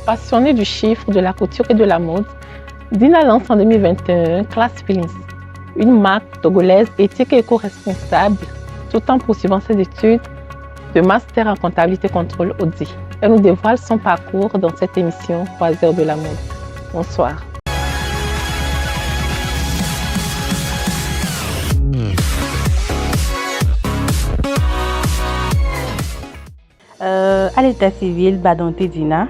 Passionnée du chiffre, de la couture et de la mode, Dina lance en 2021 Class Feelings, une marque togolaise éthique et éco-responsable, tout en poursuivant ses études de master en comptabilité contrôle audit. Elle nous dévoile son parcours dans cette émission Croisière de la mode. Bonsoir. À l'état civil, Badante Dina.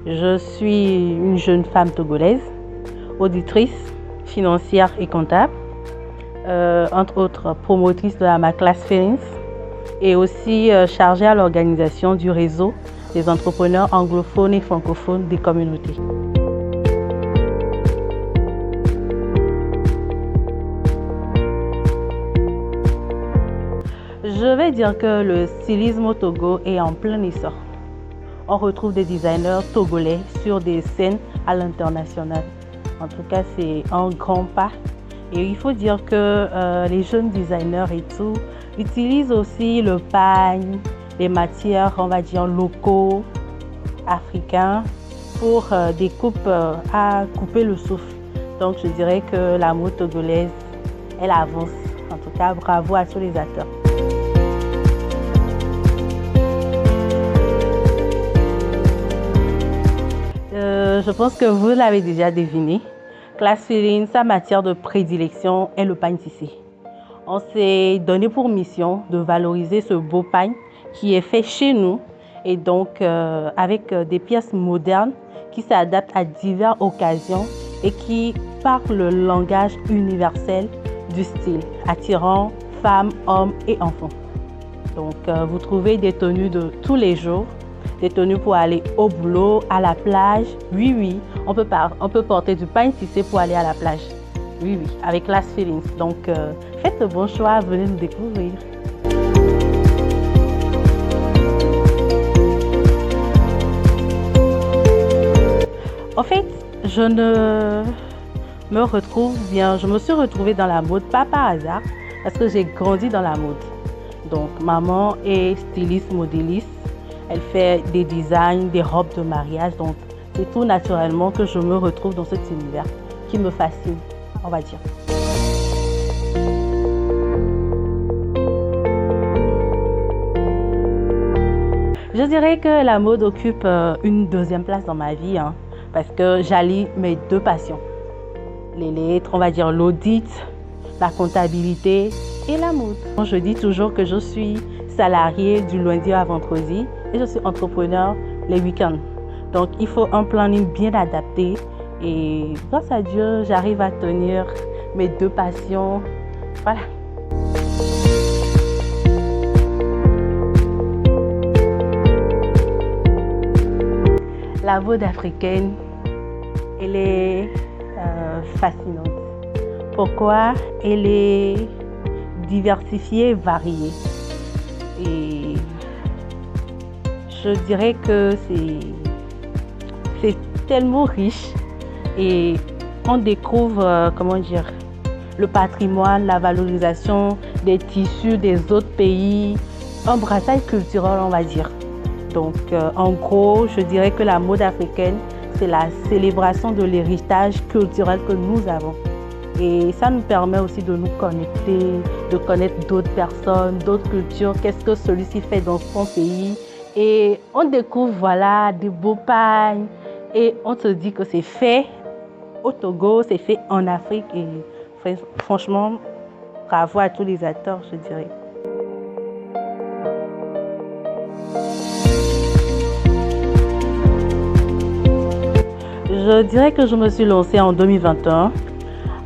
Je suis une jeune femme togolaise, auditrice, financière et comptable, entre autres promotrice de la marque Class Feelings et aussi chargée à l'organisation du réseau des entrepreneurs anglophones et francophones des communautés. Je vais dire que le stylisme au Togo est en plein essor. On retrouve des designers togolais sur des scènes à l'international. En tout cas, c'est un grand pas. Et il faut dire que les jeunes designers et tout utilisent aussi le pagne, les matières, on va dire, locaux, africains, pour des coupes à couper le souffle. Donc, je dirais que la mode togolaise, elle avance. En tout cas, bravo à tous les acteurs. Je pense que vous l'avez déjà deviné. Class Feelings, sa matière de prédilection est le pagne tissé. On s'est donné pour mission de valoriser ce beau pagne qui est fait chez nous et donc avec des pièces modernes qui s'adaptent à diverses occasions et qui parlent le langage universel du style, attirant femmes, hommes et enfants. Donc vous trouvez des tenues de tous les jours, des tenues pour aller au boulot, à la plage. Oui, on peut porter du pagne tissé pour aller à la plage. Oui, avec Class Feelings. Donc, faites le bon choix, venez nous découvrir. En fait, je me suis retrouvée dans la mode, pas par hasard, parce que j'ai grandi dans la mode. Donc, maman est styliste, modéliste. Elle fait des designs, des robes de mariage. Donc, c'est tout naturellement que je me retrouve dans cet univers qui me fascine, on va dire. Je dirais que la mode occupe une deuxième place dans ma vie, parce que j'allie mes deux passions. Les lettres, on va dire l'audit, la comptabilité et la mode. Je dis toujours que je suis salariée du lundi à vendredi et je suis entrepreneur les week-ends. Donc, il faut un planning bien adapté et grâce à Dieu, j'arrive à tenir mes deux passions. Voilà. La mode africaine, elle est fascinante. Pourquoi? Elle est diversifiée, variée. Et je dirais que c'est tellement riche et on découvre, le patrimoine, la valorisation des tissus des autres pays, un brassage culturel, on va dire. Donc, en gros, je dirais que la mode africaine, c'est la célébration de l'héritage culturel que nous avons. Et ça nous permet aussi de nous connecter, de connaître d'autres personnes, d'autres cultures, qu'est-ce que celui-ci fait dans son pays. Et on découvre, voilà, des beaux pagnes et on se dit que c'est fait au Togo, c'est fait en Afrique. Et franchement, bravo à tous les acteurs, je dirais. Je dirais que je me suis lancée en 2021.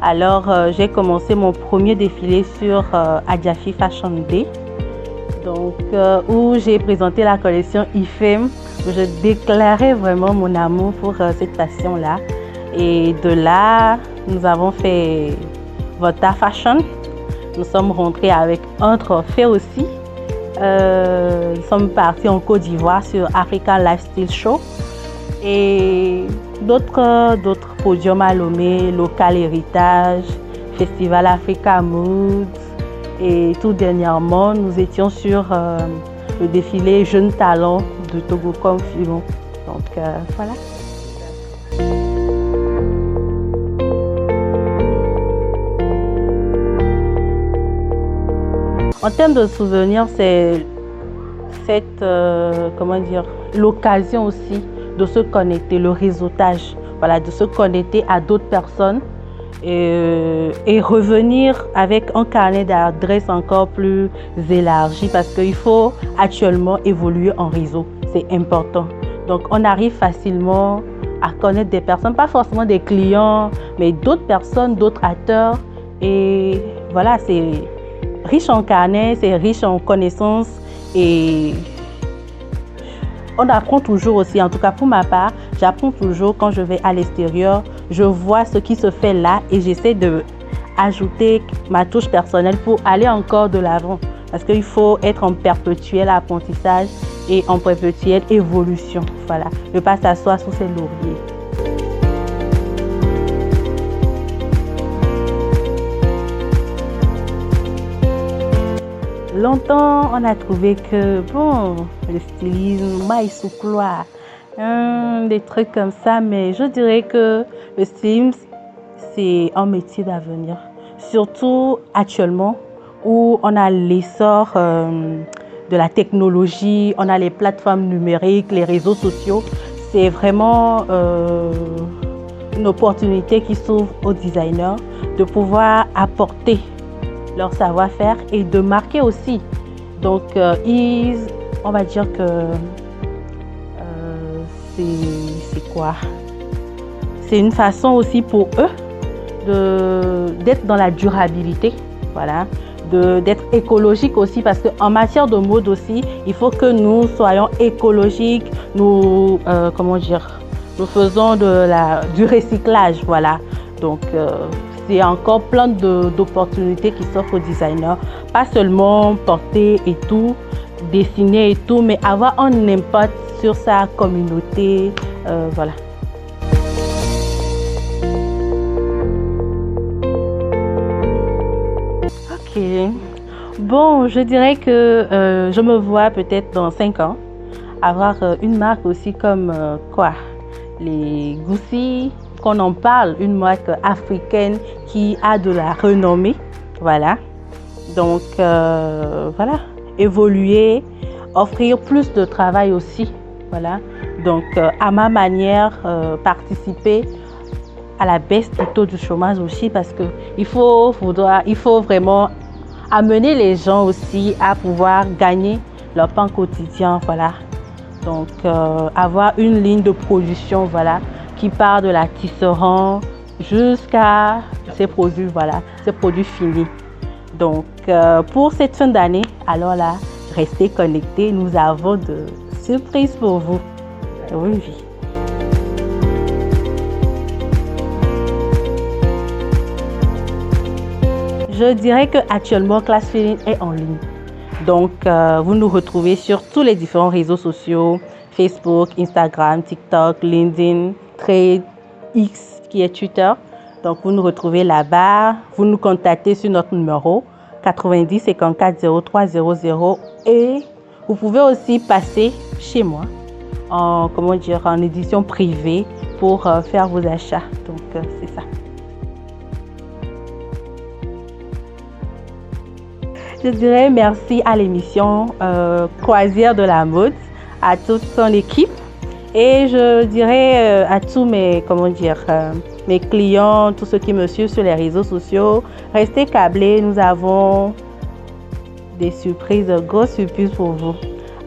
Alors, j'ai commencé mon premier défilé sur Adjafi Fashion Day, donc, où j'ai présenté la collection IFEM. Je déclarais vraiment mon amour pour cette passion-là. Et de là, nous avons fait Vota Fashion. Nous sommes rentrés avec un trophée aussi. Nous sommes partis en Côte d'Ivoire sur African Lifestyle Show. Et d'autres podiums à Lomé, Local Héritage, Festival Africa Mood. Et tout dernièrement, nous étions sur le défilé Jeunes Talents de Togo comme Filon. Donc voilà. En termes de souvenirs, c'est cette, comment dire, l'occasion aussi de se connecter, le réseautage, voilà, de se connecter à d'autres personnes et revenir avec un carnet d'adresses encore plus élargi parce qu'il faut actuellement évoluer en réseau, c'est important. Donc on arrive facilement à connaître des personnes, pas forcément des clients, mais d'autres personnes, d'autres acteurs et voilà, c'est riche en carnet, c'est riche en connaissances et on apprend toujours aussi, en tout cas pour ma part, j'apprends toujours quand je vais à l'extérieur, je vois ce qui se fait là et j'essaie d'ajouter ma touche personnelle pour aller encore de l'avant. Parce qu'il faut être en perpétuel apprentissage et en perpétuelle évolution. Voilà, ne pas s'asseoir sous ses lauriers. Longtemps, on a trouvé que, bon, le stylisme, maille sous cloire, des trucs comme ça, mais je dirais que le stylisme, c'est un métier d'avenir. Surtout actuellement, où on a l'essor de la technologie, on a les plateformes numériques, les réseaux sociaux. C'est vraiment une opportunité qui s'ouvre aux designers de pouvoir apporter leur savoir-faire et de marquer aussi. Donc, on va dire que c'est quoi? C'est une façon aussi pour eux d'être dans la durabilité, voilà, d'être écologique aussi parce qu'en matière de mode aussi, il faut que nous soyons écologiques, nous, comment dire, nous faisons du recyclage, voilà. Donc, c'est encore plein d'opportunités qui s'offrent aux designers. Pas seulement porter et tout, dessiner et tout, mais avoir un impact sur sa communauté. Voilà. Ok. Bon, je dirais que je me vois peut-être dans 5 ans avoir une marque aussi comme les Goussi, qu'on en parle, une marque africaine qui a de la renommée, voilà. Donc voilà, évoluer, offrir plus de travail aussi, voilà. Donc à ma manière, participer à la baisse du taux du chômage aussi parce que il faut vraiment amener les gens aussi à pouvoir gagner leur pain quotidien, voilà. Donc avoir une ligne de production, voilà, qui part de la tisserand jusqu'à ces produits, voilà, ces produits finis. Donc, pour cette fin d'année, alors là, restez connectés. Nous avons de surprises pour vous. Oui. Je dirais qu'actuellement, Class Feeling est en ligne. Donc, vous nous retrouvez sur tous les différents réseaux sociaux, Facebook, Instagram, TikTok, LinkedIn, Threads, X qui est Twitter. Donc, vous nous retrouvez là-bas. Vous nous contactez sur notre numéro 90 54 03 00 et vous pouvez aussi passer chez moi en édition privée pour faire vos achats. Donc, c'est ça. Je dirais merci à l'émission Croisière de la mode, à toute son équipe. Et je dirais à tous mes clients, tous ceux qui me suivent sur les réseaux sociaux, restez câblés, nous avons des surprises, de grosses surprises pour vous.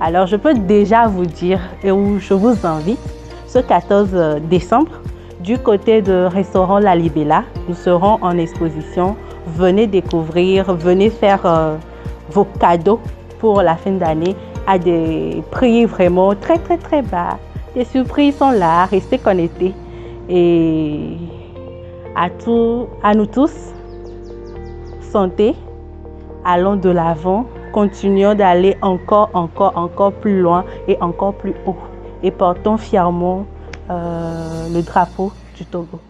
Alors je peux déjà vous dire, et où je vous invite, ce 14 décembre, du côté de restaurant La Libella, nous serons en exposition. Venez découvrir, venez faire vos cadeaux pour la fin d'année à des prix vraiment très très très bas. Les surprises sont là, restez connectés. Et à nous tous, santé, allons de l'avant, continuons d'aller encore plus loin et encore plus haut. Et portons fièrement le drapeau du Togo.